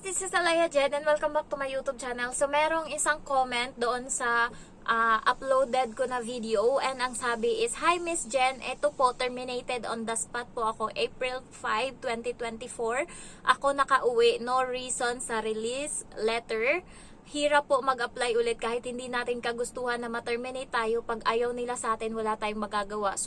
this is Alaya Jen and welcome back to my YouTube channel. So, merong isang comment doon sa uploaded ko na video and ang sabi is, "Hi Miss Jen, eto po, terminated on the spot po ako April 5, 2024. Ako nakauwi, no reason sa release letter. Hirap po mag-apply ulit kahit hindi natin kagustuhan na ma-terminate tayo. Pag ayaw nila sa atin, wala tayong magagawa."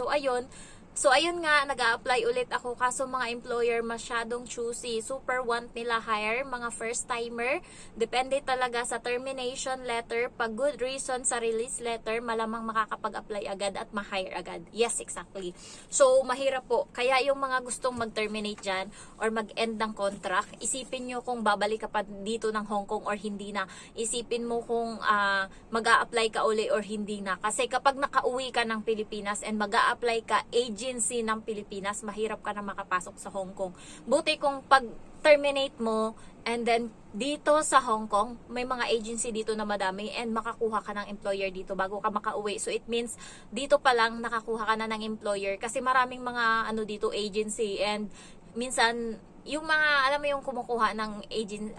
So ayun nga, nag-a-apply ulit ako kaso mga employer masyadong choosy. Super want nila hire mga first timer. Depende talaga sa termination letter. Pag good reason sa release letter, malamang makakapag-apply agad at ma-hire agad. Yes, exactly. So mahirap po. Kaya yung mga gustong mag-terminate dyan or mag-end ng contract, isipin nyo kung babalik ka pa dito ng Hong Kong or hindi na. Isipin mo kung mag-a-apply ka uli or hindi na. Kasi kapag nakauwi ka ng Pilipinas and mag-a-apply ka agency ng Pilipinas, mahirap ka na makapasok sa Hong Kong. Buti kung pag-terminate mo and then dito sa Hong Kong, may mga agency dito na madami and makakuha ka ng employer dito bago ka makauwi. So it means dito pa lang nakakuha ka na ng employer kasi maraming mga dito agency and minsan yung mga alam mo yung kumukuha ng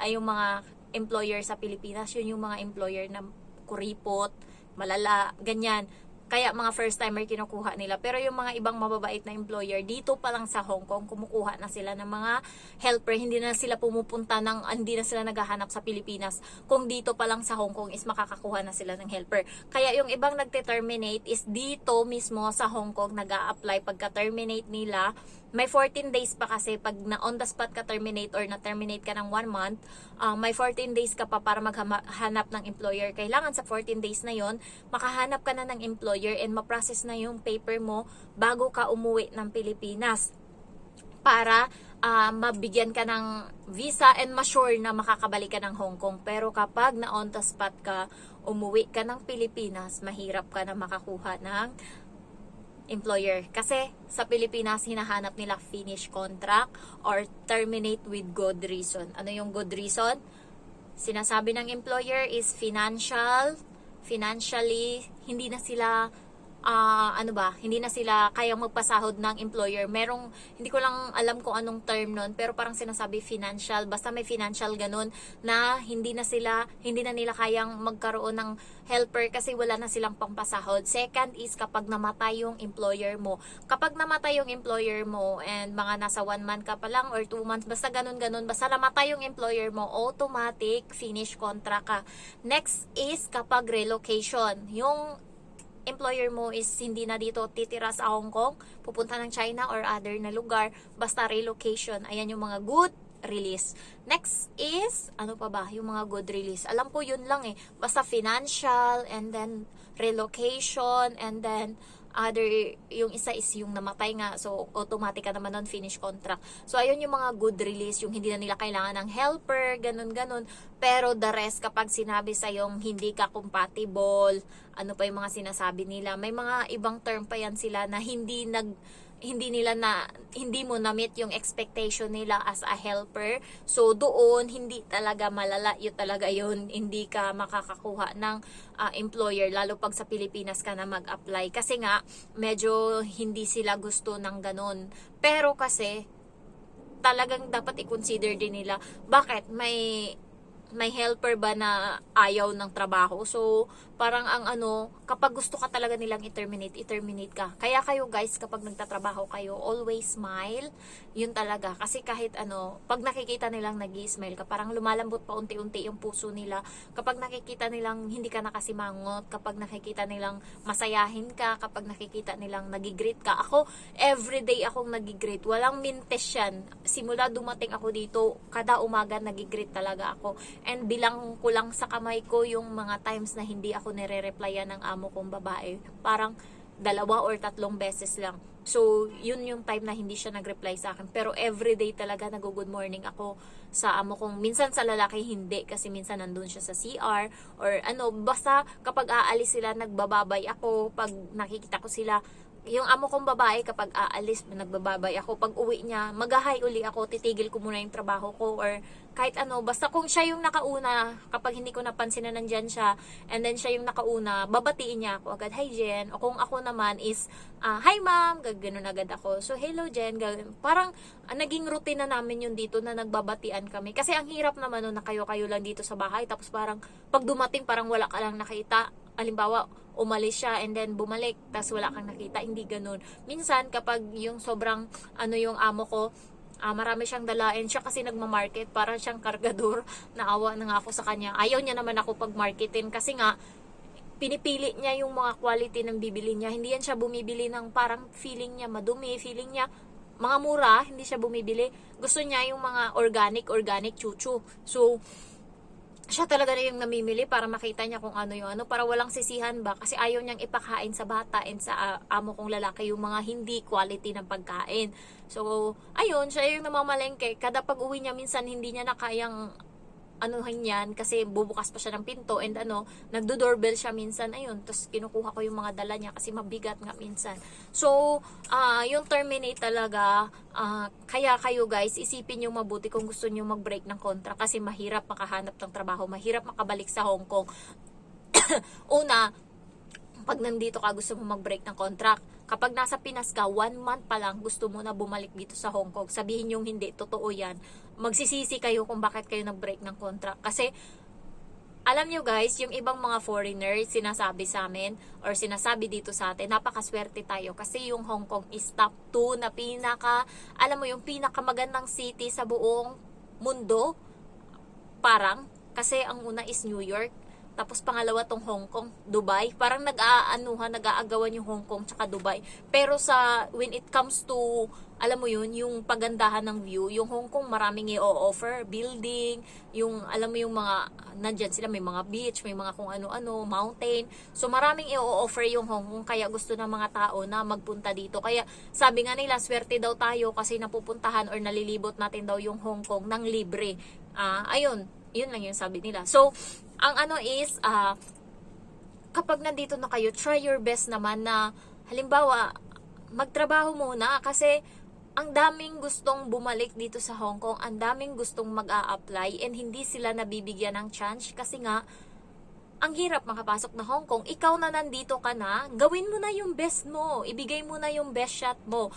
yung mga employer sa Pilipinas, yun yung mga employer na kuripot, malala, ganyan. Kaya mga first timer kinukuha nila. Pero yung mga ibang mababait na employer, dito pa lang sa Hong Kong, kumukuha na sila ng mga helper. Hindi na sila pumupunta hindi na sila naghahanap sa Pilipinas. Kung dito pa lang sa Hong Kong is makakakuha na sila ng helper. Kaya yung ibang nagte-terminate is dito mismo sa Hong Kong nag-a-apply. Pagka-terminate nila, may 14 days pa kasi pag na on the spot ka terminate or na-terminate ka ng 1 month, may 14 days ka pa para maghanap ng employer. Kailangan sa 14 days na yon makahanap ka na ng employer and ma-process na yung paper mo bago ka umuwi ng Pilipinas para mabigyan ka ng visa and ma-sure na makakabalik ka ng Hong Kong. Pero kapag na on the spot ka, umuwi ka ng Pilipinas, mahirap ka na makakuha ng employer. Kasi sa Pilipinas, hinahanap nila finish contract or terminate with good reason. Ano yung good reason? Sinasabi ng employer is financially, hindi na sila hindi na sila kayang magpasahod ng employer. Hindi ko lang alam kung anong term nun, pero parang sinasabi financial, basta may financial ganun, na hindi na nila kayang magkaroon ng helper kasi wala na silang pampasahod. Second is kapag namatay yung employer mo. Kapag namatay yung employer mo and mga nasa 1 month ka pa lang or 2 months, basta ganun, basta namatay yung employer mo, automatic finish contract ka. Next is kapag relocation. Yung employer mo is hindi na dito titira sa Hong Kong, pupunta ng China or other na lugar, basta relocation. Ayan yung mga good release. Next is, ano pa ba? Yung mga good release. Alam ko yun lang basta financial and then relocation and then other, yung isa is yung namatay nga. So, automatic ka naman nun, finish contract. So, ayun yung mga good release, yung hindi na nila kailangan ng helper, ganun. Pero the rest, kapag sinabi sa yung hindi ka compatible, ano pa yung mga sinasabi nila, may mga ibang term pa yan sila na hindi mo na-meet yung expectation nila as a helper. So doon hindi talaga malala yun, hindi ka makakakuha ng employer lalo pag sa Pilipinas ka na mag-apply kasi nga medyo hindi sila gusto ng ganun. Pero kasi talagang dapat i-consider din nila bakit may helper ba na ayaw ng trabaho. So, parang kapag gusto ka talaga nilang i-terminate ka. Kaya kayo guys, kapag nagtatrabaho kayo, always smile. Yun talaga. Kasi kahit pag nakikita nilang nag-i-smile ka, parang lumalambot pa unti-unti yung puso nila. Kapag nakikita nilang hindi ka nakasimangot, kapag nakikita nilang masayahin ka, kapag nakikita nilang nag-greet ka. Ako, everyday akong nag-greet. Walang mintes yan. Simula dumating ako dito, kada umaga nag-greet talaga ako. And bilang ko lang sa kamay ko yung mga times na hindi ako nire-replyan ng amo kong babae. Parang 2 or 3 beses lang. So, yun yung time na hindi siya nag-reply sa akin. Pero everyday talaga nag-good morning ako sa amo kong. Minsan sa lalaki hindi kasi minsan nandun siya sa CR or basta kapag aalis sila nagbababay ako. Pag nakikita ko sila, yung amo kong babae kapag aalis, nagbababay ako, pag uwi niya, mag-hi uli ako, titigil ko muna yung trabaho ko or kahit ano, basta kung siya yung nakauna, kapag hindi ko napansin na nandyan siya, and then siya yung nakauna, babatiin niya ako agad, hi Jen, o kung ako naman is, hi ma'am, ganoon agad ako, so hello Jen, parang naging routine na namin yun dito na nagbabatian kami, kasi ang hirap naman no, na kayo-kayo lang dito sa bahay, tapos parang pag dumating parang wala ka lang nakita, halimbawa, umalis siya and then bumalik tas wala kang nakita, hindi ganun. Minsan kapag yung sobrang yung amo ko, marami siyang dalain siya kasi nagma-market, parang siyang kargador, naawa na nga ako sa kanya. Ayaw niya naman ako pag-marketin kasi nga pinipili niya yung mga quality ng bibili niya. Hindi yan siya bumibili ng parang feeling niya madumi, feeling niya mga mura, hindi siya bumibili. Gusto niya yung mga organic chuchu. So siya talaga na yung namimili para makita niya kung ano yung para walang sisihan ba, kasi ayaw niyang ipakain sa bata and sa amo kong lalaki yung mga hindi quality ng pagkain. So ayun, siya yung namamalengke, kada pag uwi niya minsan hindi niya na kayang anuhan yan kasi bubukas pa siya ng pinto and nagdo-doorbell siya minsan, ayun, tapos kinukuha ko yung mga dala niya kasi mabigat nga minsan. So yung terminate talaga, kaya kayo guys, isipin nyo mabuti kung gusto nyo mag-break ng contract kasi mahirap makahanap ng trabaho, mahirap makabalik sa Hong Kong. Una, pag nandito ka gusto mo mag-break ng contract, kapag nasa Pinas ka, 1 month pa lang gusto mo na bumalik dito sa Hong Kong, sabihin yung hindi, totoo yan. Magsisisi kayo kung bakit kayo nag-break ng contract. Kasi, alam nyo guys, yung ibang mga foreigners, sinasabi sa amin, or sinasabi dito sa atin, napakaswerte tayo. Kasi yung Hong Kong is top 2 na alam mo yung pinakamagandang city sa buong mundo. Parang, kasi ang una is New York. Tapos pangalawa tong Hong Kong, Dubai. Parang nag-aagawan yung Hong Kong tsaka Dubai. Pero when it comes to, alam mo yun, yung pagandahan ng view, yung Hong Kong maraming i-offer, building, yung, alam mo yung mga, nandyan sila, may mga beach, may mga kung ano-ano, mountain. So maraming i-offer yung Hong Kong, kaya gusto ng mga tao na magpunta dito. Kaya sabi nga nila, swerte daw tayo kasi napupuntahan or nalilibot natin daw yung Hong Kong ng libre. Ayun, yun lang yung sabi nila. So, ang is, kapag nandito na kayo, try your best naman na, halimbawa, magtrabaho muna kasi ang daming gustong bumalik dito sa Hong Kong, ang daming gustong mag-a-apply and hindi sila nabibigyan ng chance kasi nga, ang hirap makapasok na Hong Kong. Ikaw na nandito ka na, gawin mo na yung best mo, ibigay mo na yung best shot mo.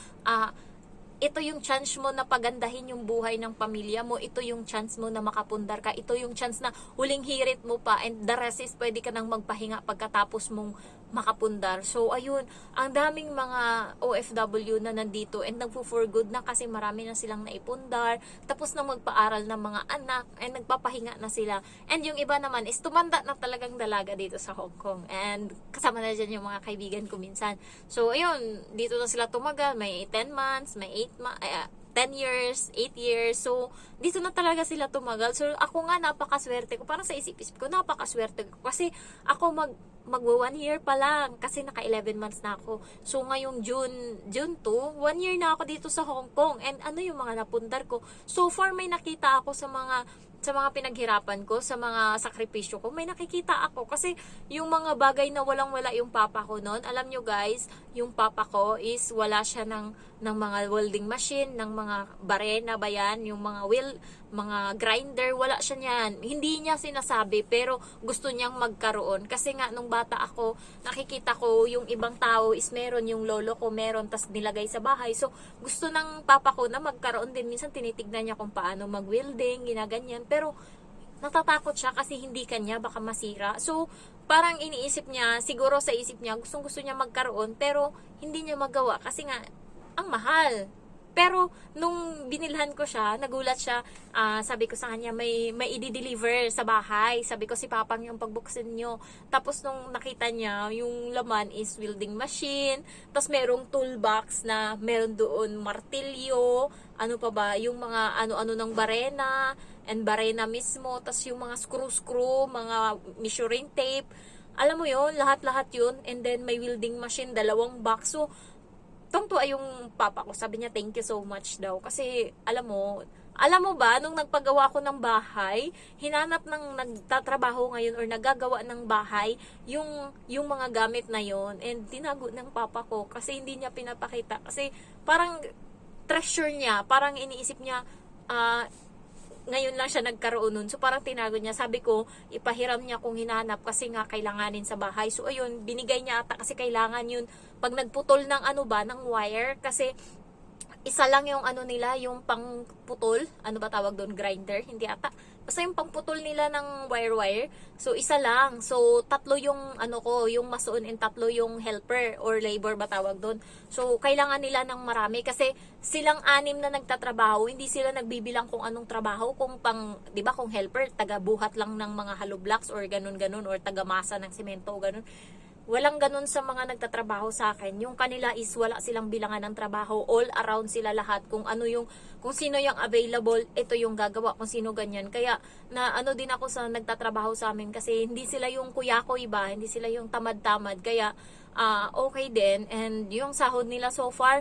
Ito yung chance mo na pagandahin yung buhay ng pamilya mo. Ito yung chance mo na makapundar ka. Ito yung chance na huling hirit mo pa and the rest is pwede ka nang magpahinga pagkatapos mong makapundar. So, ayun, ang daming mga OFW na nandito and nagpo-for good na kasi marami na silang naipundar. Tapos na magpaaral ng mga anak and nagpapahinga na sila. And yung iba naman is tumanda na talagang dalaga dito sa Hong Kong. And kasama na dyan yung mga kaibigan ko minsan. So, ayun, dito na sila tumagal. May 10 months, may 10 years, 8 years. So, dito na talaga sila tumagal. So, ako nga napakaswerte ko. Parang sa isip-isip ko, napakaswerte ko. Kasi ako magwa 1 year pa lang. Kasi naka 11 months na ako. So, ngayong June 2, 1 year na ako dito sa Hong Kong. And yung mga napundar ko. So far, may nakita ako sa mga pinaghirapan ko, sa mga sakripisyo ko, may nakikita ako. Kasi yung mga bagay na walang-wala yung papa ko noon, alam nyo guys, yung papa ko is wala siya ng mga welding machine, ng mga barena ba yan, yung mga grinder, wala siya niyan. Hindi niya sinasabi, pero gusto niyang magkaroon. Kasi nga, nung bata ako, nakikita ko yung ibang tao is meron, yung lolo ko meron, tas nilagay sa bahay. So, gusto ng papa ko na magkaroon din. Minsan tinitignan niya kung paano mag-welding, ginaganyan. Pero, natatakot siya kasi hindi kanya, baka masira. So, parang iniisip niya, siguro sa isip niya, gusto niya magkaroon, pero hindi niya magawa kasi nga, ang mahal. Pero, nung binilhan ko siya, nagulat siya, sabi ko sa kanya, may i-deliver sa bahay. Sabi ko, si Papang yung pagbuksin nyo. Tapos, nung nakita niya, yung laman is welding machine. Tapos, merong toolbox na meron doon martilyo. Ano pa ba? Yung mga ano-ano ng barena. And barena mismo. Tapos, yung mga screw-screw, mga measuring tape. Alam mo yun, lahat-lahat yun. And then, may welding machine, 2 box. So, tungtuwa yung papa ko. Sabi niya, thank you so much daw. Kasi, alam mo, Alam mo ba, nung nagpagawa ko ng bahay, hinanap ng nagtatrabaho ngayon or nagagawa ng bahay, yung mga gamit na yon, and tinago ng papa ko kasi hindi niya pinapakita. Kasi parang treasure niya, parang iniisip niya, ngayon lang siya nagkaroon nun. So, parang tinago niya. Sabi ko, ipahiram niya kung hinanap kasi nga kailanganin sa bahay. So, ayun, binigay niya ata kasi kailangan yun. Pag nagputol ng ng wire, kasi isa lang yung nila, yung pangputol, ba tawag doon, grinder, hindi ata. Basta yung pangputol nila ng wire. So, isa lang. So, tatlo yung yung mason, and tatlo yung helper or labor ba tawag doon. So, kailangan nila ng marami kasi silang anim na nagtatrabaho, hindi sila nagbibilang kung anong trabaho, kung di ba, kung helper, taga-buhat lang ng mga hollow blocks or ganun-ganun, or taga-masa ng semento, ganun. Walang ganun sa mga nagtatrabaho sa akin. Yung kanila is wala silang bilangan ng trabaho. All around sila lahat. Kung sino yung available, ito yung gagawa. Kung sino ganyan. Kaya na din ako sa nagtatrabaho sa amin kasi hindi sila yung kuya ko iba. Hindi sila yung tamad-tamad. Kaya okay din. And yung sahod nila so far,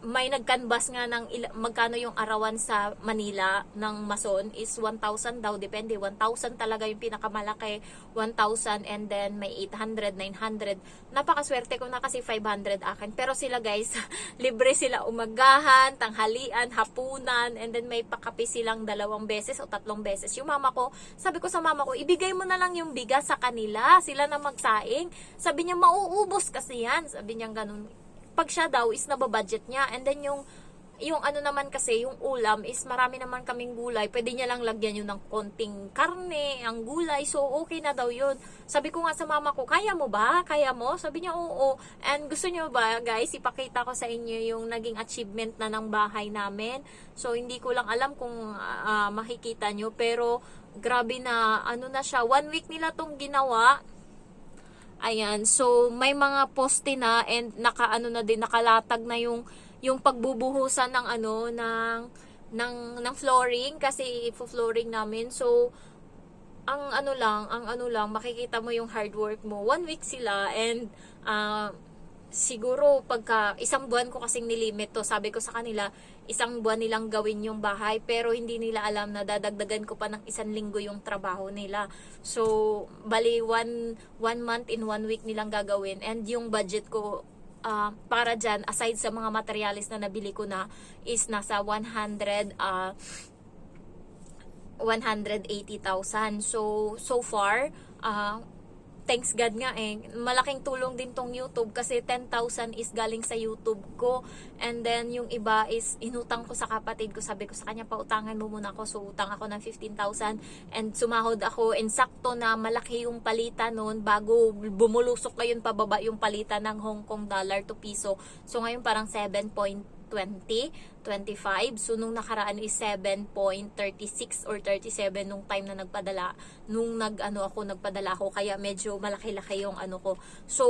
may nag-canvas nga ng magkano yung arawan sa Manila ng mason is 1,000 daw, depende, 1,000 talaga yung pinakamalaki, 1,000, and then may 800, 900. Napakaswerte ko na kasi 500 akin. Pero sila guys, libre sila umagahan, tanghalian, hapunan, and then may pakape silang 2 beses o 3 beses. Yung mama ko, sabi ko sa mama ko, ibigay mo na lang yung bigas sa kanila, sila na magsaing. Sabi niya, mauubos kasi yan. Sabi niya ganun. Pag siya daw is nababudget niya, and then yung naman kasi, yung ulam is marami naman kaming gulay, pwede niya lang lagyan yun ng konting karne, ang gulay, so okay na daw yun. Sabi ko nga sa mama ko, kaya mo ba? Kaya mo? Sabi niya, oo. And gusto niyo ba guys, ipakita ko sa inyo yung naging achievement na ng bahay namin. So hindi ko lang alam kung makikita nyo, pero grabe na, na siya, 1 week nila tong ginawa. Ayan, so may mga poste na, and na din, nakalatag na yung pagbubuhusan ng ng flooring kasi flooring namin. So ang lang makikita mo yung hard work mo. 1 week sila, and siguro pagka 1 buwan ko kasing nilimit to, sabi ko sa kanila 1 buwan nilang gawin yung bahay, pero hindi nila alam na dadagdagan ko pa ng 1 linggo yung trabaho nila. So bali 1 month in 1 week nilang gagawin, and yung budget ko para dyan, aside sa mga materialis na nabili ko na, is nasa 180,000. So far, thanks God nga malaking tulong din tong YouTube kasi 10,000 is galing sa YouTube ko, and then yung iba is inutang ko sa kapatid ko. Sabi ko sa kanya, pautangan mo muna ako. So utang ako ng 15,000, and sumahod ako, and sakto na malaki yung palitan noon bago bumulusok ngayon pababa yung palitan ng Hong Kong dollar to piso. So ngayon parang 7.25. So nung nakaraan is 7.36 or 37 nung time na nagpadala, nagpadala ako, kaya medyo malaki-laki yung ko. So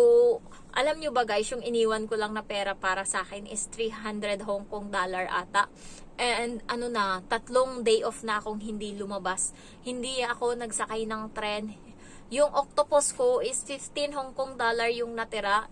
alam nyo ba guys, yung iniwan ko lang na pera para sa akin is 300 Hong Kong dollar ata. And 3 day off na akong hindi lumabas. Hindi ako nagsakay ng tren. Yung octopus ko is 15 Hong Kong dollar yung natira.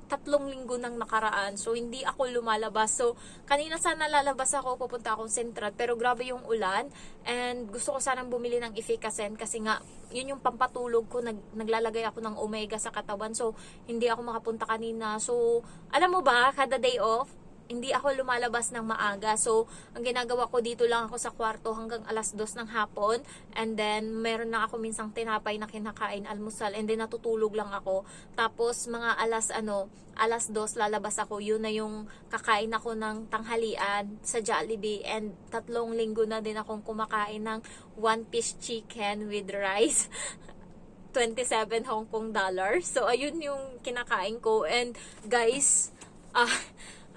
3 linggo nang nakaraan. So, hindi ako lumalabas. So, kanina sana lalabas ako, pupunta akong Central. Pero grabe yung ulan. And gusto ko sanang bumili ng Efficasen kasi nga, yun yung pampatulog ko. Naglalagay ako ng omega sa katawan. So, hindi ako makapunta kanina. So, alam mo ba, kada day off, hindi ako lumalabas ng maaga. So, ang ginagawa ko, dito lang ako sa kwarto hanggang 2:00 ng hapon. And then, meron na ako minsang tinapay na kinakain, almusal. And then, natutulog lang ako. Tapos, mga 2:00 lalabas ako. Yun na yung kakain ako ng tanghalian sa Jollibee. And 3 linggo na din akong kumakain ng 1-piece chicken with rice. 27 Hong Kong dollars. So, ayun yung kinakain ko. And, guys,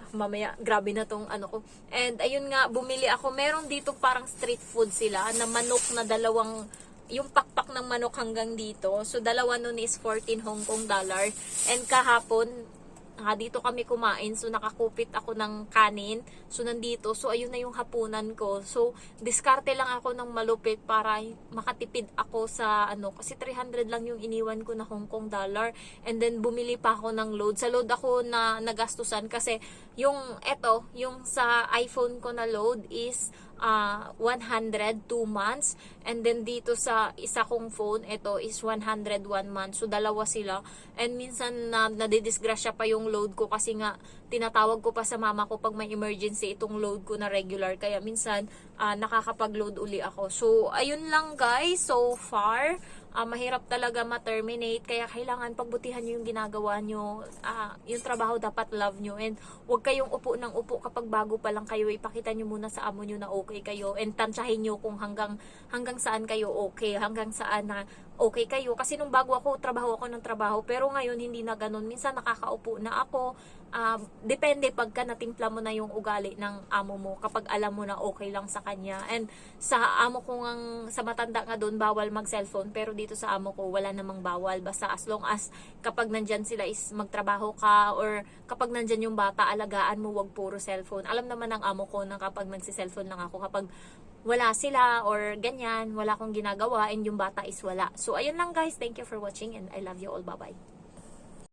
mamaya, grabe na tong ko. And ayun nga, bumili ako. Meron dito parang street food sila na manok na 2, yung pakpak ng manok hanggang dito. So 2 nun is 14 Hong Kong dollar. And kahapon, dito kami kumain. So nakakupit ako ng kanin. So nandito. So ayun na yung hapunan ko. So diskarte lang ako ng malupit para makatipid ako sa kasi 300 lang yung iniwan ko na Hong Kong dollar. And then bumili pa ako ng load. Sa load ako na nagastusan kasi yung sa iPhone ko na load is 100 2 months, and then dito sa isa kong phone, ito is 101 months. So dalawa sila, and minsan nadidisgrasya pa yung load ko kasi nga tinatawag ko pa sa mama ko pag may emergency itong load ko na regular, kaya minsan nakakapag-load uli ako. So ayun lang guys, so far mahirap talaga ma-terminate, kaya kailangan pagbutihan nyo yung ginagawa nyo. Yung trabaho dapat love nyo, and huwag kayong upo ng upo kapag bago pa lang kayo. Ipakita nyo muna sa amo nyo na okay kayo, and tansyahin nyo kung hanggang saan kayo okay, hanggang saan na okay kayo. Kasi nung bago ako, trabaho ako ng trabaho, pero ngayon hindi na ganun. Minsan nakakaupo na ako. Depende pagka natimpla mo na yung ugali ng amo mo, kapag alam mo na okay lang sa kanya. And sa amo ko ngang, sa matanda nga doon, bawal mag cellphone, pero dito sa amo ko wala namang bawal, basta as long as kapag nandyan sila is magtrabaho ka, or kapag nandyan yung bata, alagaan mo, wag puro cellphone. Alam naman ng amo ko na kapag nagsi-cellphone lang ako kapag wala sila or ganyan, wala akong ginagawa, and yung bata is wala. So ayun lang guys, thank you for watching, and I love you all, bye bye.